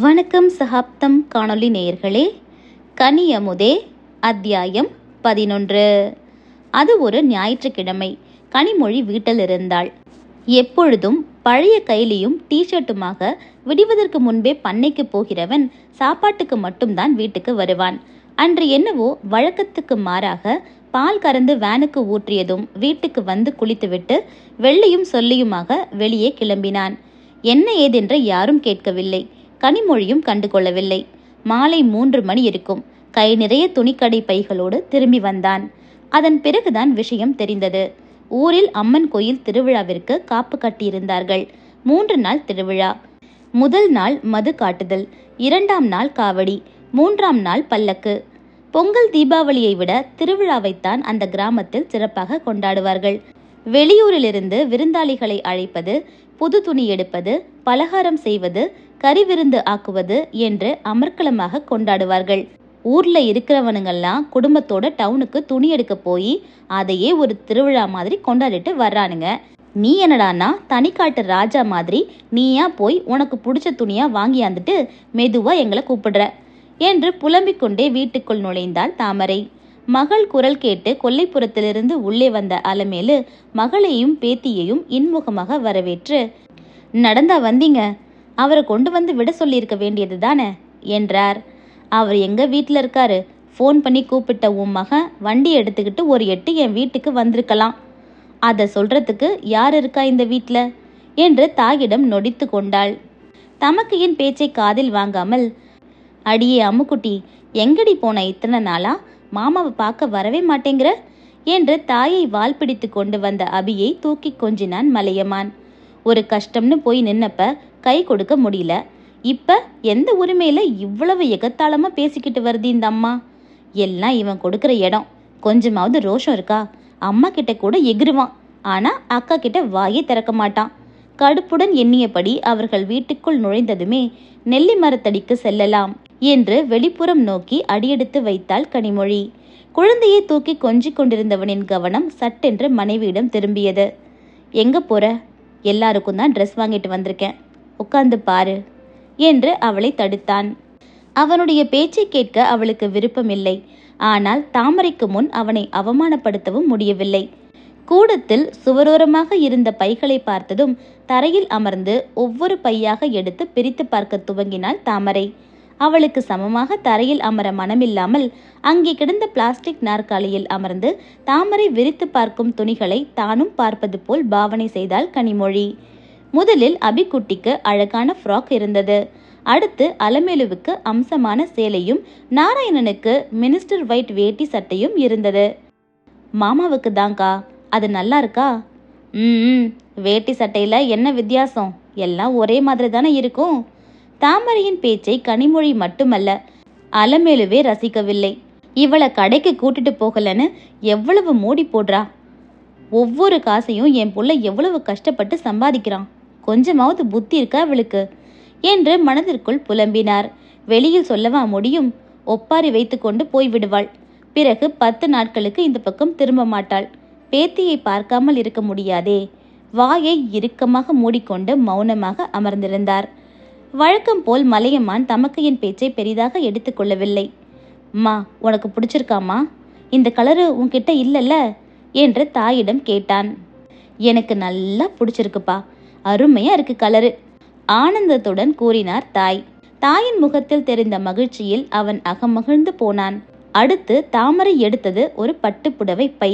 வணக்கம் சகாப்தம் காணொளி நேயர்களே. கனியமுதே அத்தியாயம் 11. அது ஒரு ஞாயிற்றுக்கிழமை. கனிமொழி வீட்டில் இருந்தாள். எப்பொழுதும் பழைய கைலியும் டிஷர்ட்டுமாக விடுவதற்கு முன்பே பண்ணைக்கு போகிறவன் சாப்பாட்டுக்கு மட்டும்தான் வீட்டுக்கு வருவான். அன்று என்னவோ வழக்கத்துக்கு மாறாக பால் கறந்து வேனுக்கு ஊற்றியதும் வீட்டுக்கு வந்து குளித்துவிட்டு வெள்ளையும் சொல்லியுமாக வெளியே கிளம்பினான். என்ன ஏதென்று யாரும் கேட்கவில்லை. கனிமொழியும் கண்டு கொள்ளவில்லை. மாலை 3 மணி இருக்கும். கை நிறைய துணிக்கடை பைகளோடு திரும்பி வந்தான். அதன் பிறகுதான் விஷயம் தெரிந்தது. ஊரில் அம்மன் கோயில் திருவிழாவிற்கு காப்பு கட்டியிருந்தார்கள். 3 நாள் திருவிழா. முதல் நாள் மது காட்டுதல், 2ஆம் நாள் காவடி, 3ஆம் நாள் பல்லக்கு. பொங்கல் தீபாவளியை விட திருவிழாவைத்தான் அந்த கிராமத்தில் சிறப்பாக கொண்டாடுவார்கள். வெளியூரிலிருந்து விருந்தாளிகளை அழைப்பது, புது துணி எடுப்பது, பலகாரம் செய்வது, கறி விருந்து ஆக்குவது என்று அமர்க்களமாக கொண்டாடுவார்கள். ஊர்ல இருக்கிறவனுங்கெல்லாம் குடும்பத்தோட டவுனுக்கு துணி எடுக்க போய் அதையே ஒரு திருவிழா மாதிரி கொண்டாடிட்டு வர்றானுங்க. நீ என்னடானா தனிக்காட்டு ராஜா மாதிரி நீயா போய் உனக்கு பிடிச்ச துணியா வாங்கியாந்துட்டு மெதுவா எங்களை கூப்பிடுற என்று புலம்பிக் கொண்டே வீட்டுக்குள் நுழைந்தாள் தாமரை. மகள் குரல் கேட்டு கொல்லைப்புறத்திலிருந்து உள்ளே வந்த அலமேலு மகளையும் பேத்தியையும் இன்முகமாக வரவேற்று, நடந்தா வந்தீங்க? அவரை கொண்டு வந்து விட சொல்லியிருக்க வேண்டியது தானே என்றார். அவர் எங்க வீட்டில் இருக்காரு? ஃபோன் பண்ணி கூப்பிட்ட உன் மகன் வண்டி எடுத்துக்கிட்டு ஒரு எட்டு என் வீட்டுக்கு வந்திருக்கலாம். அதை சொல்றதுக்கு யார் இருக்கா இந்த வீட்டில் என்று தாயிடம் நொடித்து கொண்டாள். தமக்கையின் பேச்சை காதில் வாங்காமல், அடியே அம்முக்குட்டி, எங்கடி போன இத்தனை நாளா? மாமாவை பார்க்க வரவே மாட்டேங்கிற என்று தாயை வால் பிடித்து கொண்டு வந்த அபியை தூக்கி கொஞ்சினான் மலையமான். ஒரு கஷ்டம்னு போய் நின்னப்ப கை கொடுக்க முடியல. இப்ப எந்த உரிமையில இவ்வளவு எகத்தாளமா பேசிக்கிட்டு வருது இந்த அம்மா? எல்லாம் இவன் கொடுக்கிற இடம். கொஞ்சமாவது ரோஷம் இருக்கா? அம்மா கிட்ட கூட எகிருவான். ஆனா அக்கா கிட்ட வாயே திறக்க மாட்டான். கடுப்புடன் எண்ணியபடி அவர்கள் வீட்டுக்குள் நுழைந்ததுமே நெல்லி மரத்தடிக்கு செல்லலாம் என்று வெளிப்புறம் நோக்கி அடியெடுத்து வைத்தாள் கனிமொழி. குழந்தையை தூக்கி கொஞ்சிக் கொண்டிருந்தவனின் கவனம் சட்டென்று மனைவியிடம் திரும்பியது. எங்க போற? எல்லாருக்கும் தான் ட்ரெஸ் வாங்கிட்டு வந்திருக்கேன், உட்கார்ந்து பாரு என்று அவளை தடுத்தான். அவனுடைய பேச்சை கேட்க அவளுக்கு விருப்பமில்லை. ஆனால் தாமரைக்கு முன் அவனை அவமானப்படுத்தவும் முடியவில்லை. கூடத்தில் சுவரோரமாக இருந்த பைகளை பார்த்ததும் தரையில் அமர்ந்து ஒவ்வொரு பையாக எடுத்து பிரித்து பார்க்க துவங்கினாள் தாமரை. அவளுக்கு சமமாக தரையில் அமர மனமில்லாமல் அங்கே கிடந்த பிளாஸ்டிக் நாற்காலியில் அமர்ந்து தாமரை விரித்து பார்க்கும் துணிகளை தானும் பார்ப்பது போல் பாவனை செய்தாள் கனிமொழி. முதலில் அபிக்குட்டிக்கு அழகான ஃப்ராக் இருந்தது. அடுத்து அலமேலுவுக்கு அம்சமான சேலையும் நாராயணனுக்கு மினிஸ்டர் ஒயிட் வேட்டி சட்டையும் இருந்தது. மாமாவுக்கு தான்கா, அது நல்லா இருக்கா? வேட்டி சட்டையில என்ன வித்தியாசம்? எல்லாம் ஒரே மாதிரி தானே இருக்கும். தாமரையின் பேச்சை கனிமொழி மட்டுமல்ல, அலமேலுவே ரசிக்கவில்லை. இவளை கடைக்கு கூட்டிட்டு போகலன்னு எவ்வளவு மூடி போடுறா. ஒவ்வொரு காசையும் என் புள்ள எவ்வளவு கஷ்டப்பட்டு சம்பாதிக்கிறான். கொஞ்சமாவது புத்தி இருக்கா அவளுக்கு என்று மனதிற்குள் புலம்பினார். வெளியில் சொல்லவா முடியும்? ஒப்பாரி வைத்து கொண்டு போய்விடுவாள். பிறகு 10 நாட்களுக்கு இந்த பக்கம் திரும்ப மாட்டாள். பேத்தியை பார்க்காமல் இருக்க முடியாதே. வாயை இறுக்கமாக மூடிக்கொண்டு மௌனமாக அமர்ந்திருந்தார். வழக்கம் போல் மலையமான் தமக்கையின் பேச்சை பெரிதாக எடுத்துக்கொள்ளவில்லை. மா, உனக்கு பிடிச்சிருக்காமா? இந்த கலரு உன்கிட்ட இல்லைல்ல என்று தாயிடம் கேட்டான். எனக்கு நல்லா பிடிச்சிருக்குப்பா, அருமையா இருக்கு கலரு, ஆனந்தத்துடன் கூறினார் தாய். தாயின் முகத்தில் தெரிந்த மகிழ்ச்சியில் அவன் அகமகிழ்ந்து போனான். அடுத்து தாமரை எடுத்தது ஒரு பட்டுப்புடவை பை.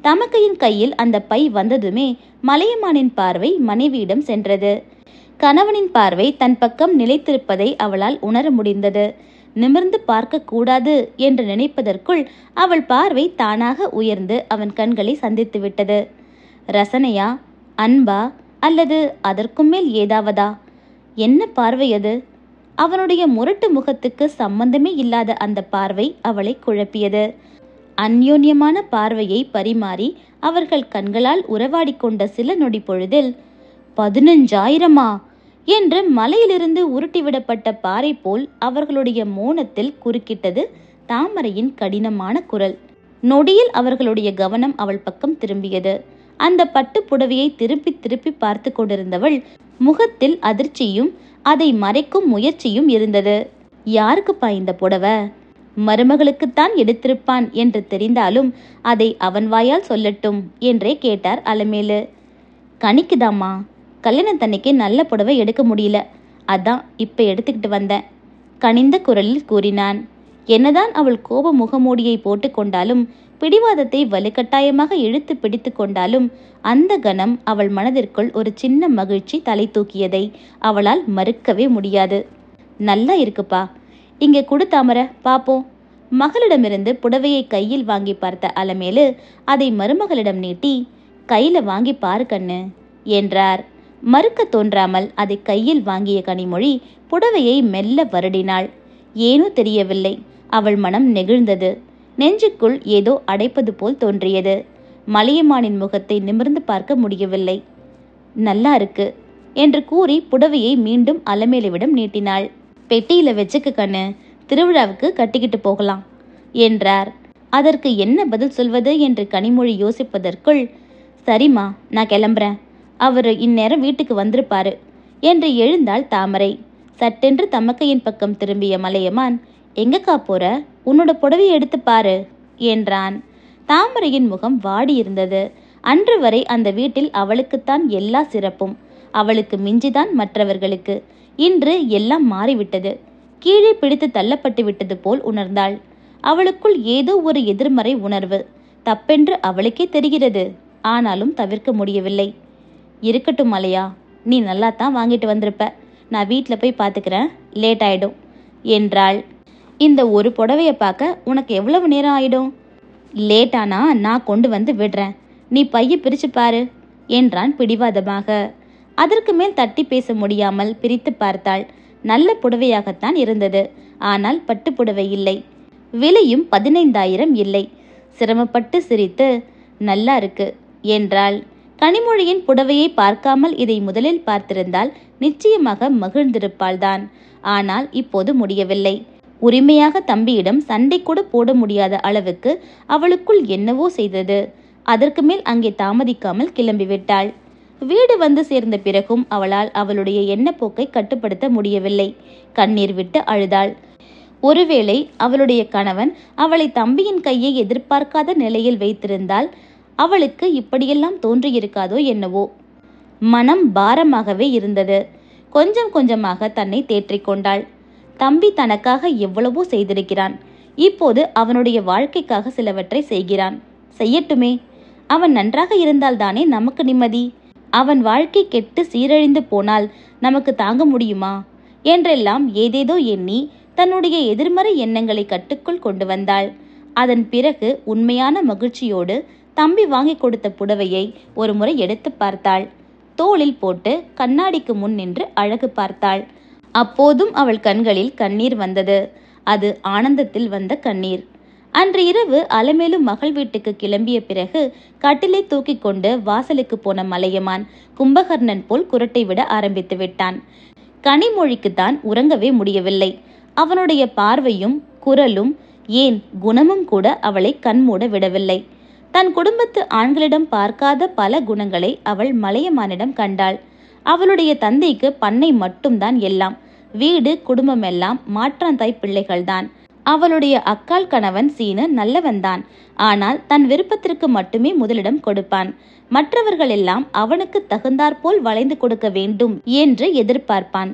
தமக்கையின் கையில் அந்த பை வந்ததுமே மலையமானின் பார்வை மனைவியிடம் சென்றது. கணவனின் பார்வை தன் பக்கம் நிலைத்திருப்பதை அவளால் உணர முடிந்தது. நிமிர்ந்து பார்க்க கூடாது என்று நினைப்பதற்குள் அவள் பார்வை தானாக உயர்ந்து அவன் கண்களை சந்தித்து விட்டது. ரசனையா, அன்பா, அல்லது அதற்கும் மேல் ஏதாவதா? என்ன பார்வை அது? அவனுடைய முரட்டு முகத்துக்கு சம்பந்தமே இல்லாத அந்த பார்வை அவளை குழப்பியது. அந்யோன்யமான பார்வையை பரிமாறி அவர்கள் கண்களால் உறவாடிக்கொண்ட சில நொடி பொழுதில் 15,000 என்று மலையிலிருந்து உருட்டிவிடப்பட்ட பாறை போல் அவர்களுடைய மோனத்தில் குறுக்கிட்டது தாமரையின் கடினமான குரல். நொடியில் அவர்களுடைய கவனம் அவள் பக்கம் திரும்பியது. அந்த பட்டு புடவையை திருப்பி திருப்பி பார்த்து கொண்டிருந்தவள் முகத்தில் அதிர்ச்சியும் அதை மறைக்கும் முயற்சியும் இருந்தது. யாருக்குப்பா இந்த புடவை? மருமகளுக்குத்தான் எடுத்திருப்பான் என்று தெரிந்தாலும் அதை அவன் வாயால் சொல்லட்டும் என்றே கேட்டார் அலமேலு. கனிக்குதாம்மா, கல்யாணத்தன்னைக்கு நல்ல புடவை எடுக்க முடியல, அதான் இப்ப எடுத்துக்கிட்டு வந்தேன், கனிந்த குரலில் கூறினான். என்னதான் அவள் கோப முகமூடியை போட்டு கொண்டாலும் பிடிவாதத்தை வலுக்கட்டாயமாக இழுத்து பிடித்து கொண்டாலும் அந்த கணம் அவள் மனதிற்குள் ஒரு சின்ன மகிழ்ச்சி தலை தூக்கியதை அவளால் மறுக்கவே முடியாது. நல்லா இருக்குப்பா, இங்கே கொடு தாமரை பாப்போம். மகளிடமிருந்து புடவையை கையில் வாங்கி பார்த்த அலமேலு அதை மருமகளிடம் நீட்டி, கையில வாங்கி பாரு கண்ணு என்றார். மறுக்க தோன்றாமல் அதை கையில் வாங்கிய கனிமொழி புடவையை மெல்ல வருடினாள். ஏனோ தெரியவில்லை, அவள் மனம் நெகிழ்ந்தது. நெஞ்சுக்குள் ஏதோ அடைப்பது போல் தோன்றியது. மலையமானின் முகத்தை நிமிர்ந்து பார்க்க முடியவில்லை. நல்லா இருக்கு என்று கூறி புடவையை மீண்டும் அலமேலுவிடம் நீட்டினாள். பெட்டியில வச்சுக்க கண்ணு, திருவிழாவுக்கு கட்டிக்கிட்டு போகலாம் என்றார். அதற்கு என்ன பதில் சொல்வது என்று கனிமொழி யோசிப்பதற்குள், சரிம்மா நான் கிளம்புறேன், அவர் இந்நேரம் வீட்டுக்கு வந்திருப்பாரு என்று எழுந்தாள் தாமரை. சட்டென்று தமக்கையின் பக்கம் திரும்பிய மலையமான், எங்கக்கா போற, உன்னோட புடவையை எடுத்து பாரு என்றான். தாமரையின் முகம் வாடியிருந்தது. அன்று வரை அந்த வீட்டில் அவளுக்குத்தான் எல்லா சிறப்பும், அவளுக்கு மிஞ்சிதான் மற்றவர்களுக்கு. இன்று எல்லாம் மாறிவிட்டது. கீழே பிடித்து தள்ளப்பட்டு விட்டது போல் உணர்ந்தாள். அவளுக்குள் ஏதோ ஒரு எதிர்மறை உணர்வு, தப்பென்று அவளுக்கே தெரிகிறது. ஆனாலும் தவிர்க்க முடியவில்லை. இருக்கட்டும் மலையா, நீ நல்லா தான் வாங்கிட்டு வந்திருப்ப, நான் வீட்டில் போய் பார்த்துக்கிறேன், லேட் ஆயிடும் என்றாள். இந்த ஒரு புடவையை பார்க்க உனக்கு எவ்வளவு நேரம் ஆயிடும்? லேட்டானா நான் கொண்டு வந்து விடுறேன், நீ பைய பிரிச்சு பாரு என்றான் பிடிவாதமாக. அதற்கு மேல் தட்டி பேச முடியாமல் பிரித்து பார்த்தாள். நல்ல புடவையாகத்தான் இருந்தது. ஆனால் பட்டு புடவை இல்லை, விலையும் 15,000 இல்லை. சிரமப்பட்டு சிரித்து, நல்லா இருக்கு என்றாள். கனிமொழியின் புடவையை பார்க்காமல் இதை முதலில் பார்த்திருந்தால் நிச்சயமாக மகிழ்ந்திருப்பாள்தான். ஆனால் இப்போது முடியவில்லை. உரிமையாக தம்பியிடம் சண்டை கூட போட முடியாத அளவுக்கு அவளுக்குள் என்னவோ செய்தது. அதற்கு மேல் அங்கே தாமதிக்காமல் கிளம்பிவிட்டாள். வீடு வந்து சேர்ந்த பிறகும் அவளால் அவளுடைய எண்ணப்போக்கை கட்டுப்படுத்த முடியவில்லை. கண்ணீர் விட்டு அழுதாள். ஒருவேளை அவளுடைய கணவன் அவளை தம்பியின் கையை எதிர்பார்க்காத நிலையில் வைத்திருந்தால் அவளுக்கு இப்படியெல்லாம் தோன்றியிருக்காதோ என்னவோ. மனம் பாரமாகவே இருந்தது. கொஞ்சம் கொஞ்சமாக தன்னை தேற்றிக்கொண்டாள். தம்பி தனக்காக எவ்வளவோ செய்திருக்கிறான். இப்போது அவனுடைய வாழ்க்கைக்காக சிலவற்றை செய்கிறான். செய்யட்டுமே, அவன் நன்றாக இருந்தால்தானே நமக்கு நிம்மதி. அவன் வாழ்க்கை கெட்டு சீரழிந்து போனால் நமக்கு தாங்க முடியுமா என்றெல்லாம் ஏதேதோ எண்ணி தன்னுடைய எதிர்மறை எண்ணங்களை கட்டுக்குள் கொண்டு வந்தாள். அதன் பிறகு உண்மையான மகிழ்ச்சியோடு தம்பி வாங்கி கொடுத்த புடவையை ஒரு முறை எடுத்து பார்த்தாள். தோளில் போட்டு கண்ணாடிக்கு முன் நின்று அழகு பார்த்தாள். அப்போதும் அவள் கண்களில் கண்ணீர் வந்தது. அது ஆனந்தத்தில் வந்த கண்ணீர். அன்று இரவு அலமேலு மகள் வீட்டுக்கு கிளம்பிய பிறகு கட்டிலை தூக்கி கொண்டு வாசலுக்கு போன மலையமான் கும்பகர்ணன் போல் குரட்டை விட ஆரம்பித்து விட்டான். கனிமொழிக்குத்தான் உறங்கவே முடியவில்லை. அவனுடைய பார்வையும் குரலும் ஏன் குணமும் கூட அவளை கண்மூட விடவில்லை. தன் குடும்பத்து ஆண்களிடம் பார்க்காத பல குணங்களை அவள் மலையமானிடம் கண்டாள். அவளுடைய தந்தைக்கு பண்ணை மட்டும்தான் எல்லாம். வீடு குடும்பமெல்லாம் மாற்றாந்தாய் பிள்ளைகள்தான். அவளுடைய அக்கால் கணவன் சீனு நல்லவன்தான். ஆனால் தன் விருப்பத்திற்கு மட்டுமே முதலிடம் கொடுப்பான். மற்றவர்கள் எல்லாம் அவனுக்கு தகுந்தாற்போல் வளைந்து கொடுக்க வேண்டும் என்று எதிர்பார்ப்பான்.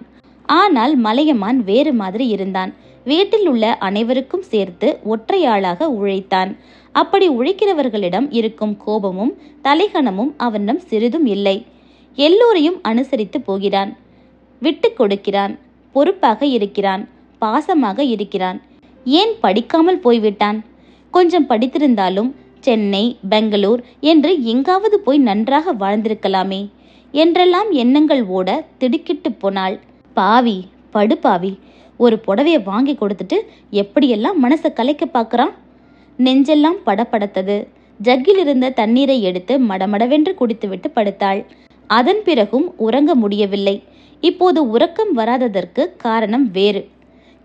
ஆனால் மலையமான் வேறு மாதிரி இருந்தான். வீட்டில் உள்ள அனைவருக்கும் சேர்த்து ஒற்றையாளாக உழைத்தான். அப்படி உழைக்கிறவர்களிடம் இருக்கும் கோபமும் தலைகணமும் அவனிடம் சிறிதும் இல்லை. எல்லோரையும் அனுசரித்து போகிறான், விட்டு கொடுக்கிறான், பொறுப்பாக இருக்கிறான், பாசமாக இருக்கிறான். ஏன் படிக்காமல் போய்விட்டான்? கொஞ்சம் படித்திருந்தாலும் சென்னை, பெங்களூர் என்று எங்காவது போய் நன்றாக வாழ்ந்திருக்கலாமே என்றெல்லாம் எண்ணங்கள் ஓட திடுக்கிட்டு போனாள். பாவி, படுபாவி, ஒரு புடவையை வாங்கி கொடுத்துட்டு எப்படியெல்லாம் மனசை கலைக்க பார்க்கறான். நெஞ்செல்லாம் படபடத்தது. ஜக்கில் இருந்த தண்ணீரை எடுத்து மடமடவென்று குடித்துவிட்டு படுத்தாள். அதன் பிறகும் உறங்க முடியவில்லை. இப்போது உறக்கம் வராததற்கு காரணம் வேறு.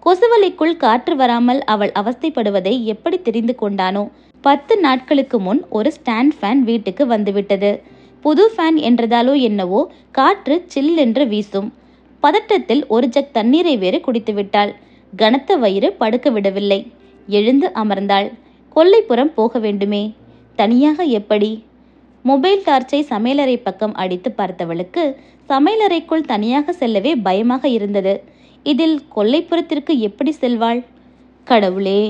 கொசுவலைக்குள் காற்று வராமல் அவள் அவஸ்தைப்படுவதை எப்படி தெரிந்து கொண்டானோ? 10 நாட்களுக்கு முன் ஒரு ஸ்டாண்ட் ஃபேன் வீட்டுக்கு வந்துவிட்டது. புது ஃபேன் என்றதாலோ என்னவோ காற்று சில்லென்று வீசும். பதட்டத்தில் ஒரு ஜக் தண்ணீரை வேறு குடித்து விட்டாள். கனத்த வயிறு படுக்க விடவில்லை. எழுந்து அமர்ந்தாள். கொல்லைப்புறம் போக வேண்டுமே, தனியாக எப்படி? மொபைல் டார்ச்சை சமையலறை பக்கம் அடித்து பார்த்தவளுக்கு சமையலறைக்குள் தனியாக செல்லவே பயமாக இருந்தது. இதில் கொல்லைப்புறத்திற்கு எப்படி செல்வாள்? கடவுளே!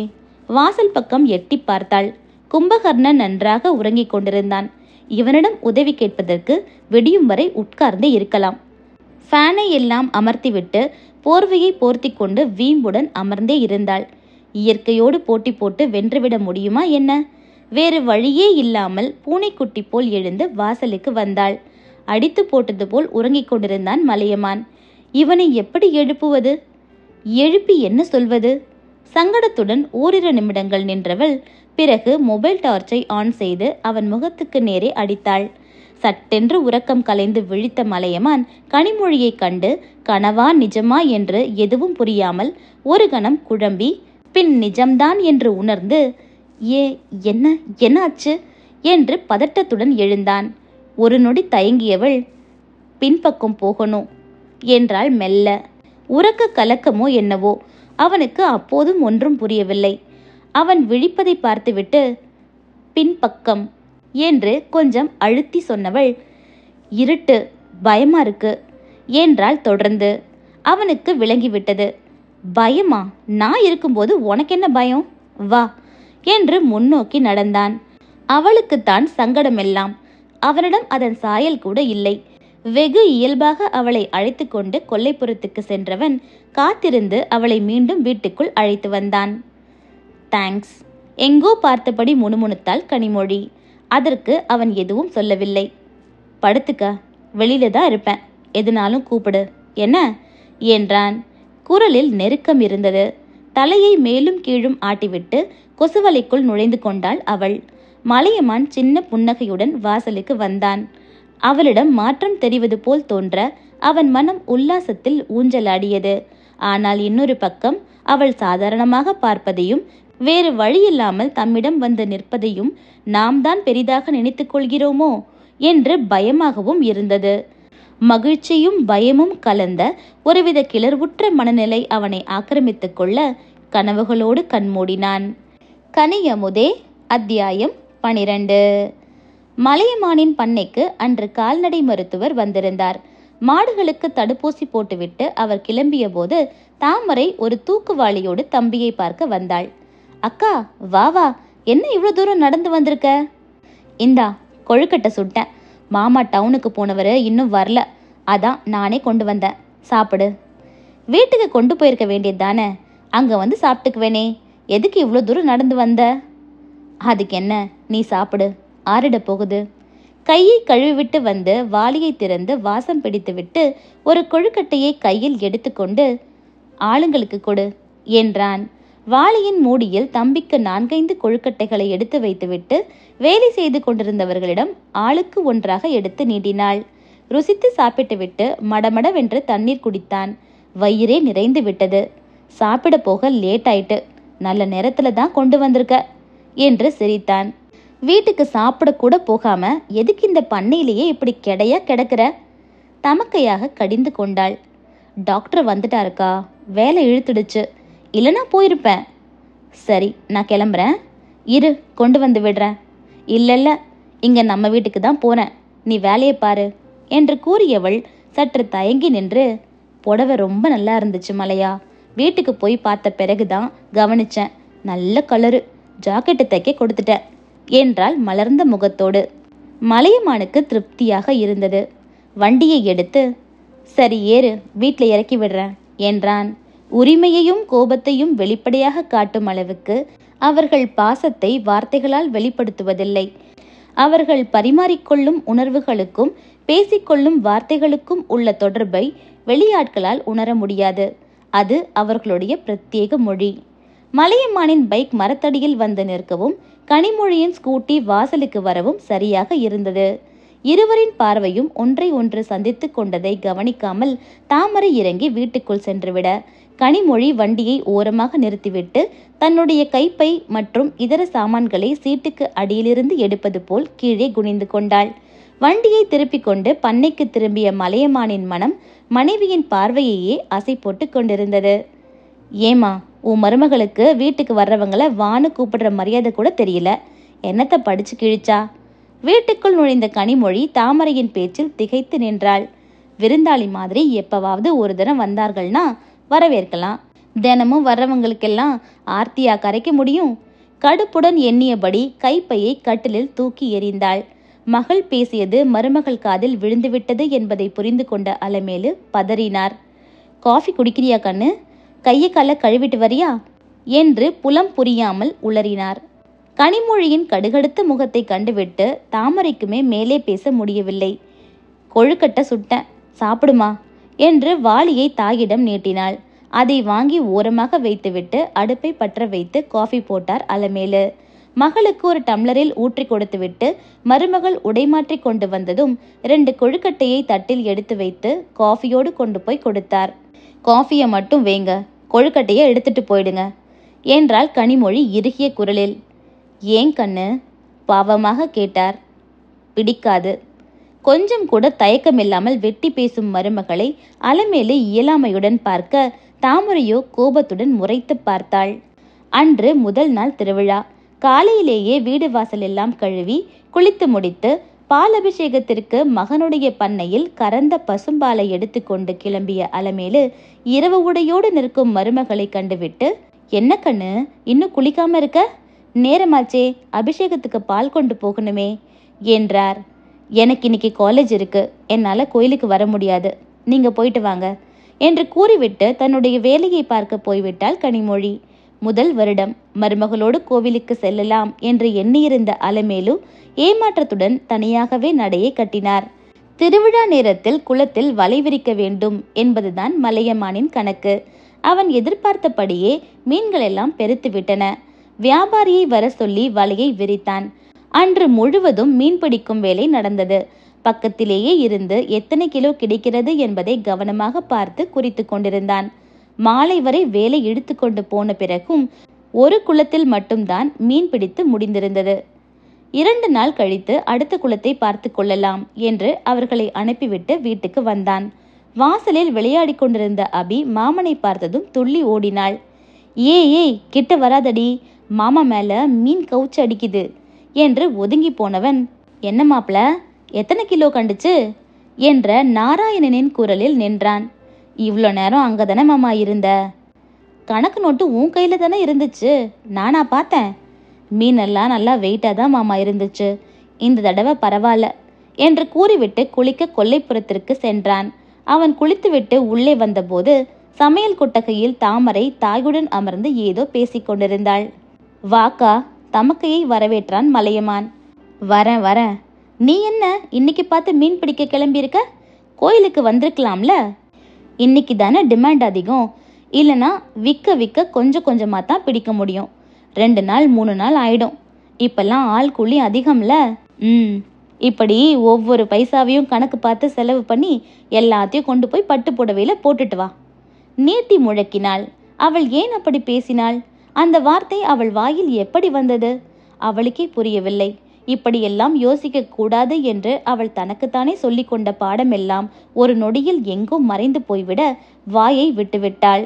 வாசல் பக்கம் எட்டி பார்த்தாள். கும்பகர்ணன் நன்றாக உறங்கிக் கொண்டிருந்தான். இவனிடம் உதவி கேட்பதற்கு விடியும் வரை உட்கார்ந்தே இருக்கலாம். ஃபேனை எல்லாம் அமர்த்திவிட்டு போர்வையை போர்த்தி கொண்டு வீம்புடன் அமர்ந்தே இருந்தாள். இயற்கையோடு போட்டி போட்டு வென்றுவிட முடியுமா என்ன? வேறு வழியே இல்லாமல் பூனைக்குட்டி போல் எழுந்து வாசலுக்கு வந்தாள். அடித்து போட்டது போல் உறங்கிக் கொண்டிருந்தான் மலையமான். இவனை எப்படி எழுப்புவது? எழுப்பி என்ன சொல்வது? சங்கடத்துடன் ஓரிரு நிமிடங்கள் நின்றவள் பிறகு மொபைல் டார்ச்சை ஆன் செய்து அவன் முகத்துக்கு நேரே அடித்தாள். சட்டென்று உறக்கம் கலைந்து விழித்த மலையமான் கனிமொழியை கண்டு கனவா நிஜமா என்று எதுவும் புரியாமல் ஒரு கணம் குழம்பி பின் நிஜம்தான் என்று உணர்ந்து என்ன என்னாச்சு என்று பதட்டத்துடன் எழுந்தான். ஒரு நொடி தயங்கியவள் பின்பக்கம் போகணும் என்றாள் மெல்ல. உறக்க கலக்கமோ என்னவோ, அவனுக்கு அப்போதும் ஒன்றும் புரியவில்லை. அவன் விழிப்பதை பார்த்துவிட்டு பின்பக்கம் என்று கொஞ்சம் அழுத்தி சொன்னவள் இருட்டு, பயமா இருக்கு என்றாள் தொடர்ந்து. அவனுக்கு விளங்கிவிட்டது. பயமா? நான் இருக்கும்போது உனக்கென்ன பயம்? வா என்று முன்னோக்கி நடந்தான். அவளுக்குத்தான் சங்கடமெல்லாம். அவனிடம் அதன் சாயல் கூட இல்லை. வெகு இயல்பாக அவளை அழைத்து கொண்டு கொல்லைப்புறத்துக்கு சென்றவன் காத்திருந்து அவளை மீண்டும் வீட்டுக்குள் அழைத்து வந்தான். தேங்க்ஸ். எங்கோ பார்த்தபடி முணுமுணுத்தாள் கனிமொழி. அதற்கு அவன் எதுவும் சொல்லவில்லை. படுத்துக்க, வெளியில தான் இருப்பேன், எதுனாலும் கூப்பிடு என்ன என்றான். குரலில் நெருக்கம் இருந்தது. தலையை மேலும் கீழும் ஆட்டிவிட்டு கொசுவலைக்குள் நுழைந்து கொண்டாள் அவள். மலையமான் சின்ன புன்னகையுடன் வாசலுக்கு வந்தான். அவளிடம் மாற்றம் தெரிவது போல் தோன்ற அவன் மனம் உல்லாசத்தில் ஊஞ்சலாடியது. ஆனால் இன்னொரு பக்கம் அவள் சாதாரணமாக பார்ப்பதையும் வேறு வழியில்லாமல் தம்மிடம் வந்து நிற்பதையும் நாம் தான் பெரிதாக நினைத்துக் கொள்கிறோமோ என்று பயமாகவும் இருந்தது. மகிழ்ச்சியும் பயமும் கலந்த ஒருவித கிளர்வுற்ற மனநிலை அவனை ஆக்கிரமித்துக் கொள்ள கனவுகளோடு கண்மூடினான். கனியமுதே அத்தியாயம் 12. மலையமானின் பண்ணைக்கு அன்று கால்நடை மருத்துவர் வந்திருந்தார். மாடுகளுக்கு தடுப்பூசி போட்டுவிட்டு அவர் கிளம்பிய போது தாமரை ஒரு தூக்குவாளியோடு தம்பியை பார்க்க வந்தாள். அக்கா வா வா, என்ன இவ்வளோ தூரம் நடந்து வந்திருக்க? இந்தா கொழுக்கட்டை சுட்டேன். மாமா டவுனுக்கு போனவர் இன்னும் வரல, அதான் நானே கொண்டு வந்தேன், சாப்பிடு. வீட்டுக்கு கொண்டு போயிருக்க வேண்டியது தானே, அங்கே வந்து சாப்பிட்டுக்குவேனே, எதுக்கு இவ்வளோ தூரம் நடந்து வந்த? அதுக்கு என்ன, நீ சாப்பிடு, ஆறிட போகுது. கையை கழுவிவிட்டு வந்து வாளியை திறந்து வாசம் பிடித்துவிட்டு ஒரு கொழுக்கட்டையை கையில் எடுத்துக்கொண்டு ஆளுங்களுக்கு கொடு என்றான். வாளியின் மூடியில் தம்பிக்கு 4-5 கொழுக்கட்டைகளை எடுத்து வைத்துவிட்டு வேலை செய்து கொண்டிருந்தவர்களிடம் ஆளுக்கு ஒன்றாக எடுத்து நீட்டினாள். ருசித்து சாப்பிட்டுவிட்டு மடமடவென்று தண்ணீர் குடித்தான். வயிறே நிறைந்து விட்டது. சாப்பிட போக லேட் ஆயிட்டு, நல்ல நேரத்துல தான் கொண்டு வந்திருக்க என்று சிரித்தான். வீட்டுக்கு சாப்பிட கூட போகாம எதுக்கு இந்த பண்ணையிலேயே இப்படி கெடையா கிடக்கிற? தமக்கையாக கடிந்து கொண்டாள். டாக்டர் வந்துட்டாருக்கா, வேலை இழுத்துடுச்சு, இல்லைனா போயிருப்பேன். சரி, நான் கிளம்புறேன், இரு கொண்டு வந்து விடுறேன். இல்லைல்ல, இங்கே நம்ம வீட்டுக்கு தான் போகிறேன், நீ வேலையை பாரு என்று கூறியவள் சற்று தயங்கி நின்று, புடவை ரொம்ப நல்லா இருந்துச்சு மலையா, வீட்டுக்கு போய் பார்த்த பிறகுதான் கவனிச்சேன், நல்ல கலரு, ஜாக்கெட்டு தைக்க கொடுத்துட்டேன் என்றாள் மலர்ந்த முகத்தோடு. மலையமானுக்கு திருப்தியாக இருந்தது. வண்டியை எடுத்து சரி ஏறு, வீட்டில் இறக்கி விடுறேன் என்றான். உரிமையையும் கோபத்தையும் வெளிப்படையாக காட்டும் அளவுக்கு அவர்கள் பாசத்தை வார்த்தைகளால் வெளிப்படுத்துவதில்லை. அவர்கள் பரிமாறிக்கொள்ளும் உணர்வுகளுக்கும் பேசிக்கொள்ளும் வார்த்தைகளுக்கும் உள்ள தொடர்பை வெளியாட்களால் உணர முடியாது. அது அவர்களுடைய பிரத்யேக மொழி. மலையம்மானின் பைக் மரத்தடியில் வந்து நிற்கவும் கனிமொழியின் ஸ்கூட்டி வாசலுக்கு வரவும் சரியாக இருந்தது. இருவரின் பார்வையும் ஒன்றை ஒன்று சந்தித்து கொண்டதை கவனிக்காமல் தாமரை இறங்கி வீட்டுக்குள் சென்றுவிட கனிமொழி வண்டியை ஓரமாக நிறுத்திவிட்டு தன்னுடைய கைப்பை மற்றும் இதர சாமான்களை சீட்டுக்கு அடியிலிருந்து எடுப்பது போல் கீழே குனிந்து கொண்டாள். வண்டியை திருப்பிக் கொண்டு பண்ணைக்கு திரும்பிய மலையமானின் மனம் மனைவியின் பார்வையையே அசை போட்டு கொண்டிருந்தது. ஏமா, உன் மருமகளுக்கு வீட்டுக்கு வர்றவங்களை வான்னு கூப்பிடுற மரியாதை கூட தெரியல, என்னத்தை படிச்சு கிழிச்சா? வீட்டுக்குள் நுழைந்த கனிமொழி தாமரையின் பேச்சில் திகைத்து நின்றாள். விருந்தாளி மாதிரி எப்பவாவது ஒரு தினம் வந்தார்கள்னா வரவேற்கலாம், தினமும் வர்றவங்களுக்கெல்லாம் ஆர்த்தியா கரைக்க முடியும்? கடுப்புடன் எண்ணியபடி கைப்பையை கட்டிலில் தூக்கி எறிந்தாள். மகள் பேசியது மருமகள் காதில் விழுந்துவிட்டது என்பதை புரிந்து கொண்ட அலமேலு பதறினார். காஃபி குடிக்கிறியா கண்ணு? கையை கால கழுவிட்டு வரியா என்று புலம் புரியாமல் உளறினார். கனிமொழியின் கடுகடுத்த முகத்தை கண்டுவிட்டு தாமரைக்குமே மேலே பேச முடியவில்லை. கொழுக்கட்டை சுட்டேன், சாப்பிடுமா என்று வாளியை தாயிடம் நீட்டினாள். அதை வாங்கி ஓரமாக வைத்துவிட்டு அடுப்பை பற்ற வைத்து காஃபி போட்டார் அலமேலு. மகளுக்கு ஒரு டம்ளரில் ஊற்றி கொடுத்துவிட்டு மருமகள் உடைமாற்றி கொண்டு வந்ததும் 2 கொழுக்கட்டையை தட்டில் எடுத்து வைத்து காஃபியோடு கொண்டு போய் கொடுத்தார். காஃபியை மட்டும் வேங்க, கொழுக்கட்டையை எடுத்துட்டு போயிடுங்க என்றாள் கனிமொழி இறுகிய குரலில். ஏன் கண்ணு? பாவமாக கேட்டார். பிடிக்காது. கொஞ்சம் கூட தயக்கமில்லாமல் வெட்டி பேசும் மருமகளை அலமேலு இயலாமையுடன் பார்க்க தாமரையோ கோபத்துடன் முறைத்து பார்த்தாள். அன்று முதல் நாள் திருவிழா. காலையிலேயே வீடு வாசல் எல்லாம் கழுவி குளித்து முடித்து பால் அபிஷேகத்திற்கு மகனுடைய பண்ணையில் கறந்த பசும்பாலை எடுத்துக்கொண்டு கிளம்பிய அலமேலு இரவு உடையோடு நிற்கும் மருமகளை கண்டுவிட்டு, என்ன கண்ணு, இன்னும் குளிக்காம இருக்க? நேரமாச்சே, அபிஷேகத்துக்கு பால் கொண்டு போகணுமே என்றார். எனக்கு இன்னைக்கு காலேஜ் இருக்கு, என்னால் கோயிலுக்கு வர முடியாது, நீங்க போயிட்டு வாங்க என்று கூறிவிட்டு தன்னுடைய வேலையை பார்க்க போய்விட்டாள் கனிமொழி. முதல் வருடம் மருமகளோடு கோவிலுக்கு செல்லலாம் என்று எண்ணியிருந்த அலமேலு ஏமாற்றத்துடன் தனியாகவே நடையை கட்டினார். திருவிழா நேரத்தில் குளத்தில் வலை விரிக்க வேண்டும் என்பதுதான் மலையமானின் கணக்கு. அவன் எதிர்பார்த்தபடியே மீன்கள் எல்லாம் பெருத்து விட்டன. வியாபாரியை வர சொல்லி வலையை விரித்தான். அன்று முழுவதும் மீன் பிடிக்கும் வேலை நடந்தது. பக்கத்திலேயே இருந்து எத்தனை கிலோ கிடைக்கிறது என்பதை கவனமாக பார்த்து குறித்து கொண்டிருந்தான். மாலை வரை வேலை இழுத்து கொண்டு போன பிறகும் ஒரு குளத்தில் மட்டும்தான் மீன் பிடித்து முடிந்திருந்தது. 2 நாள் கழித்து அடுத்த குளத்தை பார்த்து கொள்ளலாம் என்று அவர்களை அனுப்பிவிட்டு வீட்டுக்கு வந்தான். வாசலில் விளையாடி கொண்டிருந்த அபி மாமனை பார்த்ததும் துள்ளி ஓடினாள். ஏய் கிட்ட வராதடி, மாமா மேல மீன் கவுச்சு அடிக்குது என்று ஒதுங்கி போனவன், என்ன மாப்ள, எத்தனை கிலோ கண்டுச்சு என்ற நாராயணனின் குரலில் நின்றான். இவ்வளோ நேரம் அங்கே தானே மாமா இருந்த? கணக்கு நோட்டு உன் கையில் தானே இருந்துச்சு, நானா பார்த்தேன். மீனெல்லாம் நல்லா வெயிட்டாக தான் மாமா இருந்துச்சு, இந்த தடவை பரவாயில்ல என்று கூறிவிட்டு குளிக்க கொல்லைப்புறத்திற்கு சென்றான். அவன் குளித்துவிட்டு உள்ளே வந்தபோது சமையல் கொட்டகையில் தாமரை தாயுடன் அமர்ந்து ஏதோ பேசிக்கொண்டிருந்தாள். வாக்கா, தமக்கையை வரவேற்றான் மலையமான். வரேன். நீ என்ன இன்னைக்கு பார்த்து மீன் பிடிக்க கிளம்பியிருக்க? கோயிலுக்கு வந்திருக்கலாம்ல. இன்னைக்கு தானே டிமாண்ட் அதிகம், இல்லைனா விற்க கொஞ்சம் கொஞ்சமாக தான் பிடிக்க முடியும். 2 நாள் 3 நாள் ஆயிடும். இப்பெல்லாம் ஆள் கூலி அதிகம்ல. இப்படி ஒவ்வொரு பைசாவையும் கணக்கு பார்த்து செலவு பண்ணி எல்லாத்தையும் கொண்டு போய் பட்டு புடவையில் போட்டுட்டு வா நீட்டி முழக்கினாள். அவள் ஏன் அப்படி பேசினாள்? அந்த வார்த்தை அவள் வாயில் எப்படி வந்தது? அவளுக்கே புரியவில்லை. இப்படியெல்லாம் யோசிக்க கூடாது என்று அவள் தனக்குத்தானே சொல்லி கொண்ட பாடமெல்லாம் ஒரு நொடியில் எங்கோ மறைந்து போய்விட வாயை விட்டுவிட்டாள்.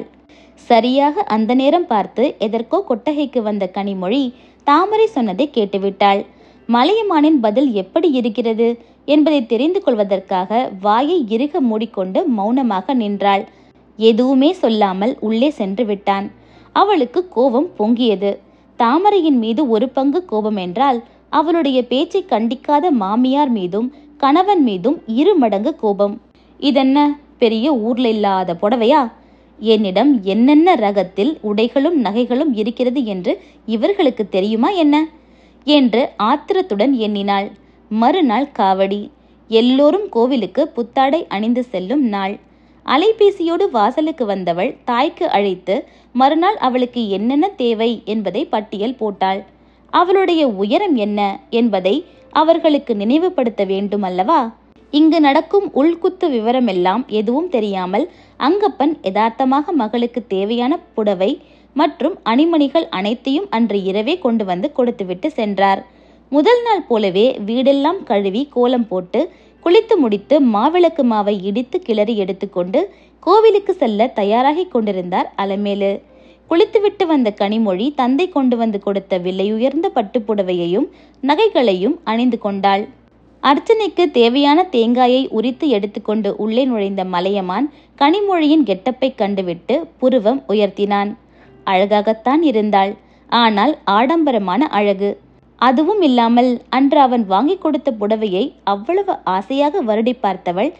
சரியாக அந்த நேரம் பார்த்து எதற்கோ கொட்டகைக்கு வந்த கனிமொழி தாமரை சொன்னதை கேட்டுவிட்டாள். மலையமானின் பதில் எப்படி இருக்கிறது என்பதை தெரிந்து கொள்வதற்காக வாயை இறுக மூடிக்கொண்டு மௌனமாக நின்றாள். எதுவுமே சொல்லாமல் உள்ளே சென்று விட்டான். அவளுக்கு கோபம் பொங்கியது. தாமரையின் மீது ஒரு பங்கு கோபம் என்றால் அவளுடைய பேச்சை கண்டிக்காத மாமியார் மீதும் கணவன் மீதும் 2 மடங்கு கோபம். இதென்ன பெரிய ஊர்ல இல்லாத புடவையா? என்னிடம் என்னென்ன ரகத்தில் உடைகளும் நகைகளும் இருக்கிறது என்று இவர்களுக்கு தெரியுமா என்ன என்று ஆத்திரத்துடன் எண்ணினாள். மறுநாள் காவடி. எல்லோரும் கோவிலுக்கு புத்தாடை அணிந்து செல்லும் நாள். அலைபேசியோடு வாசலுக்கு வந்தவள் தாய்க்கு அழைத்து மறுநாள் அவளுக்கு என்னென்ன தேவை என்பதை பட்டியல் போட்டாள். அவளுடைய உயரம் என்ன என்பதை அவர்களுக்கு நினைவுபடுத்த வேண்டும் அல்லவா? இங்கு நடக்கும் உள்குத்து விவரமெல்லாம் எதுவும் தெரியாமல் அங்கப்பன் யதார்த்தமாக மகளுக்கு தேவையான புடவை மற்றும் அணிமணிகள் அனைத்தையும் அன்று இரவே கொண்டு வந்து கொடுத்துவிட்டு சென்றார். முதல் நாள் போலவே வீடெல்லாம் கழுவி கோலம் போட்டு குளித்து முடித்து மாவிளக்கு மாவை இடித்து கிளறி எடுத்துக்கொண்டு கோவிலுக்கு செல்ல தயாராகி கொண்டிருந்தார் அலமேலு. குளித்துவிட்டு வந்த கனிமொழி தந்தை கொண்டு வந்து கொடுத்த விலையுயர்ந்த பட்டுப்புடவையையும் நகைகளையும் அணிந்து கொண்டாள். அர்ச்சனைக்கு தேவையான தேங்காயை உரித்து எடுத்துக்கொண்டு உள்ளே நுழைந்த மலையமான் கனிமொழியின் கெட்டப்பை கண்டுவிட்டு புருவம் உயர்த்தினான். அழகாகத்தான் இருந்தாள், ஆனால் ஆடம்பரமான அழகு. அதுவும் இல்லாமல் அன்று அவன் வாங்கி கொடுத்த புடவையை அவ்வளவு ஆசையாக வருடி பார்த்தவள்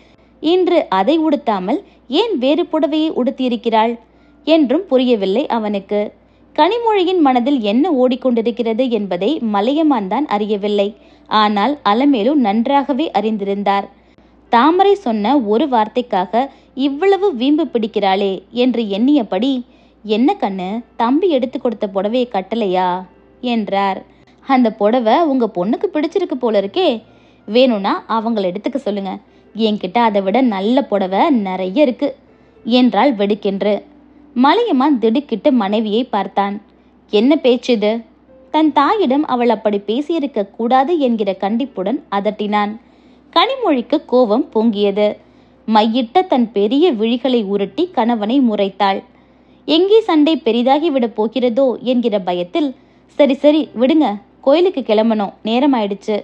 இன்று அதை உடுத்தாமல் ஏன் வேறு புடவையை உடுத்தியிருக்கிறாள் என்றும் புரியவில்லை அவனுக்கு. கனிமொழியின் மனதில் என்ன ஓடிக்கொண்டிருக்கிறது என்பதை மலையமான் தான் அறியவில்லை. ஆனால் அலமேலு நன்றாகவே அறிந்திருந்தார். தாமரை சொன்ன ஒரு வார்த்தைக்காக இவ்வளவு வீம்பு பிடிக்கிறாளே என்று எண்ணியபடி, என்ன கண்ணு, தம்பி எடுத்து கொடுத்த புடவையை கட்டலையா என்றார். அந்த புடவை உங்க பொண்ணுக்கு பிடிச்சிருக்கு போல இருக்கே, வேணும்னா அவங்கள எடுத்துக்க சொல்லுங்க, என்கிட்ட அதை விட நல்ல புடவை நிறைய இருக்கு என்றாள் வெடுக்கென்று. மலையமான் திடுக்கிட்டு மனைவியை பார்த்தான். என்ன பேச்சுது? தன் தாயிடம் அவள் அப்படி பேசியிருக்க கூடாது என்கிற கண்டிப்புடன் அதட்டினான். கனிமொழிக்கு கோபம் பொங்கியது. மையிட்ட தன் பெரிய விழிகளை உருட்டி கணவனை முறைத்தாள். எங்கே சண்டை பெரிதாகிவிடப் போகிறதோ என்கிற பயத்தில், சரி சரி விடுங்க, கோயிலுக்கு கிளம்பணும், நேரமாயிடுச்சு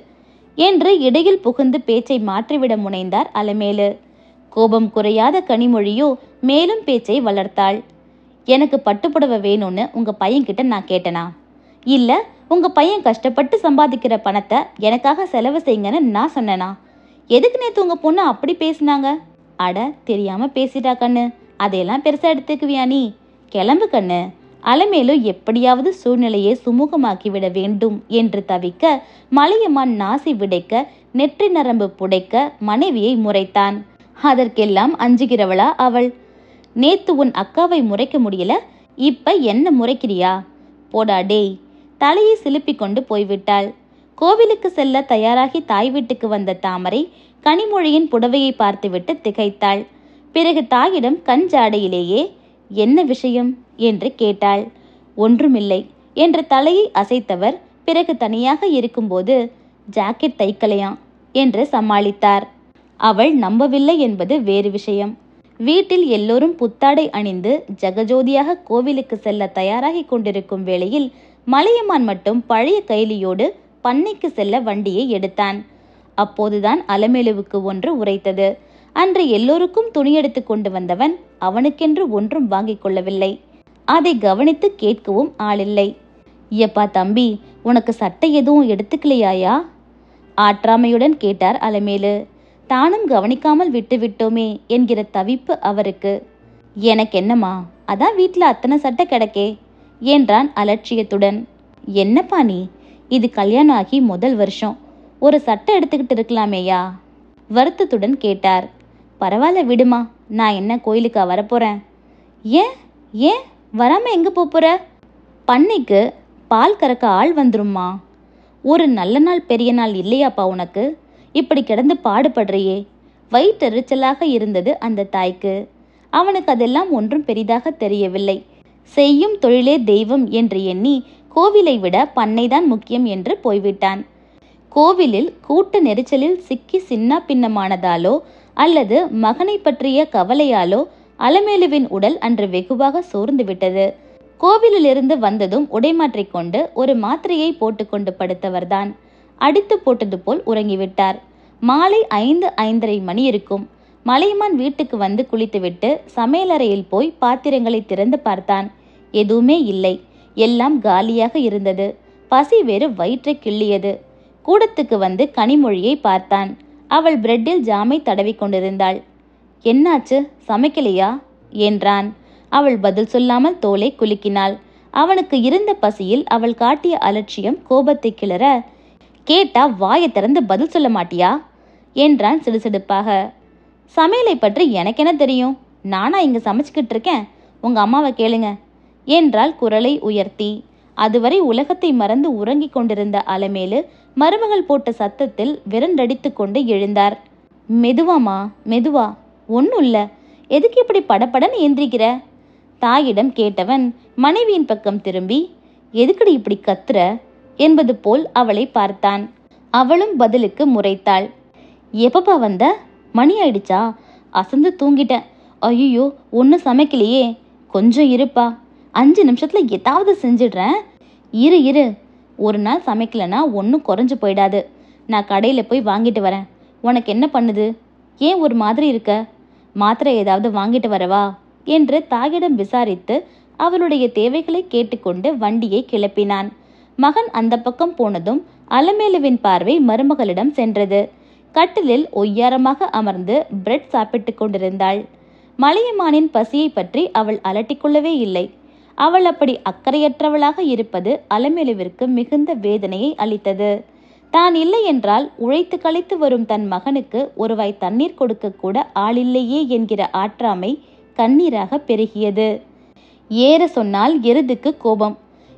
என்று இடையில் புகுந்து பேச்சை மாற்றிவிட முனைந்தார் அலமேலு. கோபம் குறையாத கனிமொழியோ மேலும் பேச்சை வளர்த்தாள். எனக்கு பட்டுப்புடவை வேணும்னு உங்க பையன்கிட்ட நான் கேட்டனா? இல்ல உங்க பையன் கஷ்டப்பட்டு சம்பாதிக்கிற பணத்தை எனக்காக செலவு செய்யுங்கன்னு நான் சொன்னேனா? எதுக்கு நேத்து உங்க பொண்ணு அப்படி பேசினாங்க? அட, தெரியாம பேசிட்டா கண்ணு, அதையெல்லாம் பெருசா எடுத்துக்குவியா நீ? கிளம்பு கண்ணு. அலமேலு எப்படியாவது சூழ்நிலையை சுமூகமாக்கிவிட வேண்டும் என்று தவிக்க மலையமான் நாசி விடைக்க நெற்றி நரம்பு புடைக்க மனைவியை முறைத்தான். அதற்கெல்லாம் அஞ்சுகிறவளா அவள்? நேத்து உன் அக்காவை முறைக்க முடியல, இப்ப என்ன முறைக்கிறியா? போடா டேய். தலையை சிலுப்பி கொண்டு போய்விட்டாள். கோவிலுக்கு செல்ல தயாராகி தாய் வீட்டுக்கு வந்த தாமரை கனிமொழியின் புடவையை பார்த்துவிட்டு திகைத்தாள். பிறகு தாயிடம் கண் ஜாடையிலேயே என்ன விஷயம் என்று கேட்டாள். ஒன்றுமில்லை என்று தலையை அசைத்தவர் பிறகு தனியாக இருக்கும்போது ஜாக்கெட் தைக்கலையாம் என்று சமாளித்தார். அவள் நம்பவில்லை என்பது வேறு விஷயம். வீட்டில் எல்லோரும் புத்தாடை அணிந்து ஜெகஜோதியாக கோவிலுக்கு செல்ல தயாராகி கொண்டிருக்கும் வேளையில் மலையமான் மட்டும் பழைய கைலியோடு பண்ணைக்கு செல்ல வண்டியை எடுத்தான். அப்போதுதான் அலமேலுவுக்கு ஒன்று உரைத்தது. அன்று எல்லோருக்கும் துணி எடுத்து கொண்டு வந்தவன் அவனுக்கென்று ஒன்றும் வாங்கிக் கொள்ளவில்லை. அதை கவனித்து கேட்கவும் ஆளில்லை. எப்பா தம்பி, உனக்கு சட்டை எதுவும் எடுத்துக்கலையாயா? ஆற்றாமையுடன் கேட்டார் அலமேலு. தானும் கவனிக்காமல் விட்டுவிட்டோமே என்கிற தவிப்பு அவருக்கு. எனக்கு என்னம்மா, அதான் வீட்டில் அத்தனை சட்டை கிடக்கே என்றான் அலட்சியத்துடன். என்னப்பா நீ, இது கல்யாணம் ஆகி முதல் வருஷம், ஒரு சட்டை எடுத்துக்கிட்டு இருக்கலாமேயா வருத்தத்துடன் கேட்டார். பரவாயில்ல விடுமா, நான் என்ன கோயிலுக்கா வரப்போறேன்? ஏன் ஏன் வராம எங்க போற? பண்ணைக்கு பால் கறக்க ஆள் வந்துரும்மா. ஒரு நல்ல நாள் பெரிய நாள் இல்லையாப்பா உனக்கு? இப்படி கிடந்து பாடுபடுறியே. வயிற்றெரிச்சலாக இருந்தது அந்த தாய்க்கு. அவனுக்கு அதெல்லாம் ஒன்றும் பெரிதாக தெரியவில்லை. செய்யும் தொழிலே தெய்வம் என்று எண்ணி கோவிலை விட பண்ணைதான் முக்கியம் என்று போய்விட்டான். கோவிலில் கூட்ட நெரிச்சலில் சிக்கி சின்ன பின்னமானதாலோ அல்லது மகனை பற்றிய கவலையாலோ அலமேலுவின் உடல் அன்று வெகுவாக சோர்ந்து விட்டது. கோவிலிலிருந்து வந்ததும் உடைமாற்றிக்கொண்டு ஒரு மாத்திரையை போட்டுக்கொண்டு படுத்தவர்தான் அடித்து போட்டது போல் உறங்கிவிட்டார். மாலை 5:30 மணி இருக்கும். மலையமான் வீட்டுக்கு வந்து குளித்துவிட்டு சமையலறையில் போய் பாத்திரங்களை திறந்து பார்த்தான். எதுவுமே இல்லை, எல்லாம் காலியாக இருந்தது. பசி வேறு வயிற்றை கிள்ளியது. கூடத்துக்கு வந்து கனிமொழியை பார்த்தான். அவள் பிரெட்டில் ஜாமை தடவி கொண்டிருந்தாள். என்னாச்சு, சமைக்கலையா என்றான். அவள் பதில் சொல்லாமல் தோலை குலுக்கினாள். அவனுக்கு இருந்த பசியில் அவள் காட்டிய அலட்சியம் கோபத்தை கிளற, கேட்டா வாயை திறந்து பதில் சொல்ல மாட்டியா என்றான் சிடுசிடுப்பாக. சமையலை பற்றி எனக்கென தெரியும், நானா இங்க சமைச்சுக்கிட்டு இருக்கேன், உங்க அம்மாவை கேளுங்க என்றாள் குரலை உயர்த்தி. அதுவரை உலகத்தை மறந்து உறங்கிக் கொண்டிருந்த அலமேலு மருமகள் போட்ட சத்தத்தில் விரண்டடித்து கொண்டு எழுந்தார். மெதுவாமா மெதுவா, ஒன்னும் இல்ல, எதுக்கு இப்படி படப்படன்னு எந்திரிக்கிற தாயிடம் கேட்டவன் மனைவியின் பக்கம் திரும்பி, எதுக்கடி இப்படி கத்துற? என்பது போல் அவளை பார்த்தான். அவளும் பதிலுக்கு முறைத்தாள். எப்பப்பா வந்த? மணி ஆயிடுச்சா? அசந்து தூங்கிட்டேன். ஐயோ, ஒன்றும் சமைக்கலையே. கொஞ்சம் இருப்பா, 5 நிமிஷத்துல ஏதாவது செஞ்சிடுறேன். இரு, ஒரு நாள் சமைக்கலன்னா ஒன்றும் குறைஞ்சு போயிடாது. நான் கடையில் போய் வாங்கிட்டு வரேன். உனக்கு என்ன பண்ணுது? ஏன் ஒரு மாதிரி இருக்க? மாத்திரை ஏதாவது வாங்கிட்டு வரவா என்று தாயிடம் விசாரித்து அவளுடைய தேவைகளை கேட்டுக்கொண்டு வண்டியை கிளப்பினான். மகன் அந்த பக்கம் போனதும் அலமேலுவின் பார்வை மருமகளிடம் சென்றது. கட்டிலில் ஒய்யாரமாக அமர்ந்து பிரெட் சாப்பிட்டு கொண்டிருந்தாள். மலையமானின் பசியை பற்றி அவள் அலட்டிக்கொள்ளவே இல்லை. அவள் அப்படி அக்கறையற்றவளாக இருப்பது அலமேலுவிற்கு மிகுந்த வேதனையை அளித்தது. தான் இல்லை என்றால் உழைத்து களைத்து வரும் தன் மகனுக்கு ஒரு வாய் தண்ணீர் கொடுக்க கூட ஆளில்லையே என்கிற ஆற்றாமை கண்ணீராக பெருகியது. ஏற சொன்னால் எருதுக்கு கோபம்,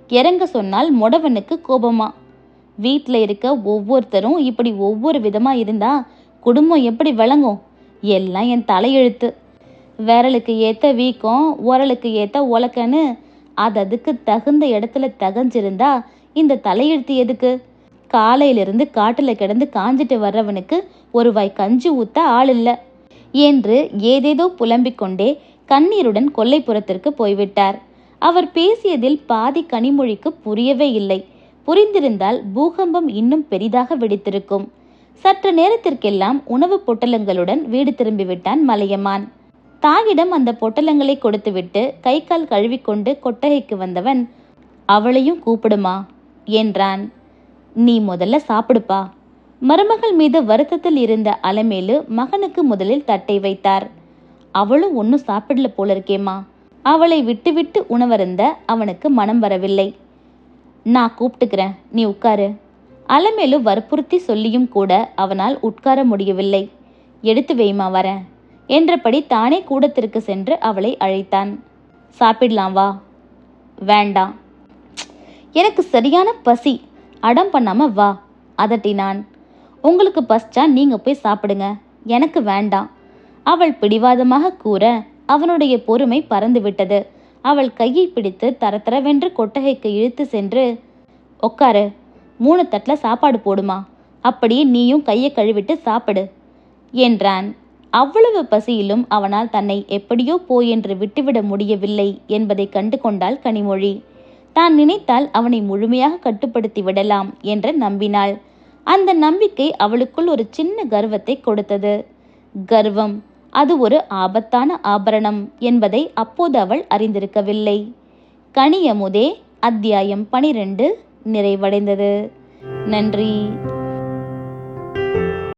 இறங்க சொன்னால் மொடவனுக்கு கோபமா? வீட்டில் இருக்க ஒவ்வொருத்தரும் இப்படி ஒவ்வொரு விதமா இருந்தா குடும்பம் எப்படி விளங்கும்? எல்லாம் என் தலையெழுத்து. விரலுக்கு ஏத்த வீக்கம், உரலுக்கு ஏத்த உலக்கன்னு அதுக்கு தகுந்த இடத்துல தகஞ்சிருந்தா இந்த தலையெழுத்து எதுக்கு? காலையிலிருந்து காட்டுல கிடந்து காஞ்சிட்டு வர்றவனுக்கு ஒரு வாய் கஞ்சி ஊத்த ஆள் இல்லை என்று ஏதேதோ புலம்பிக் கொண்டே கண்ணீருடன் கொல்லைப்புறத்திற்கு போய்விட்டார். அவர் பேசியதில் பாதி கனிமொழிக்கு புரியவே இல்லை. புரிந்திருந்தால் பூகம்பம் இன்னும் பெரிதாக வெடித்திருக்கும். சற்று நேரத்திற்கெல்லாம் உணவு பொட்டலங்களுடன் வீடு திரும்பிவிட்டான் மலையமான். தாயிடம் அந்த பொட்டலங்களை கொடுத்துவிட்டு கை கால் கழுவிக்கொண்டு கொட்டகைக்கு வந்தவன், அவளையும் கூப்பிடுமா என்றான். நீ முதல்ல சாப்பிடுப்பா. மருமகள் மீது வருத்தத்தில் இருந்த அலமேலு மகனுக்கு முதலில் தட்டை வைத்தார். அவளும் ஒன்னும் சாப்பிடல போல இருக்கேம்மா. அவளை விட்டு விட்டு உணவருந்த அவனுக்கு மனம் வரவில்லை. நான் கூப்பிட்டுக்கிறேன், நீ உட்காரு. அலமேலு வற்புறுத்தி சொல்லியும் கூட அவனால் உட்கார முடியவில்லை. எடுத்து வைமா, வரேன் என்றபடி தானே கூடத்திற்கு சென்று அவளை அழைத்தான். சாப்பிடலாம் வா. வேண்டாம், எனக்கு சரியான பசி. அடம் பண்ணாம வா அதட்டினான். உங்களுக்கு பசிச்சா நீங்க போய் சாப்பிடுங்க, எனக்கு வேண்டாம். அவள் பிடிவாதமாக கூற அவனுடைய பொறுமை பறந்து விட்டது. அவள் கையை பிடித்து தரதரவென்று கொட்டகைக்கு இழுத்து சென்று, உட்காரு, 3 தட்டில் சாப்பாடு போடுமா, அப்படியே நீயும் கையை கழுவிட்டு சாப்பிடு என்றான். அவ்வளவு பசியிலும் அவனால் தன்னை எப்படியோ போயென்று விட்டுவிட முடியவில்லை என்பதை கண்டு கொண்டாள் கனிமொழி. தான் நினைத்தால் அவனை முழுமையாக கட்டுப்படுத்தி விடலாம் என்று நம்பினாள். அந்த நம்பிக்கை அவளுக்குள் ஒரு சின்ன கர்வத்தை கொடுத்தது. கர்வம், அது ஒரு ஆபத்தான ஆபரணம் என்பதை அப்போது அவள் அறிந்திருக்கவில்லை. கனியமுதே அத்தியாயம் 12 நிறைவடைந்தது. நன்றி.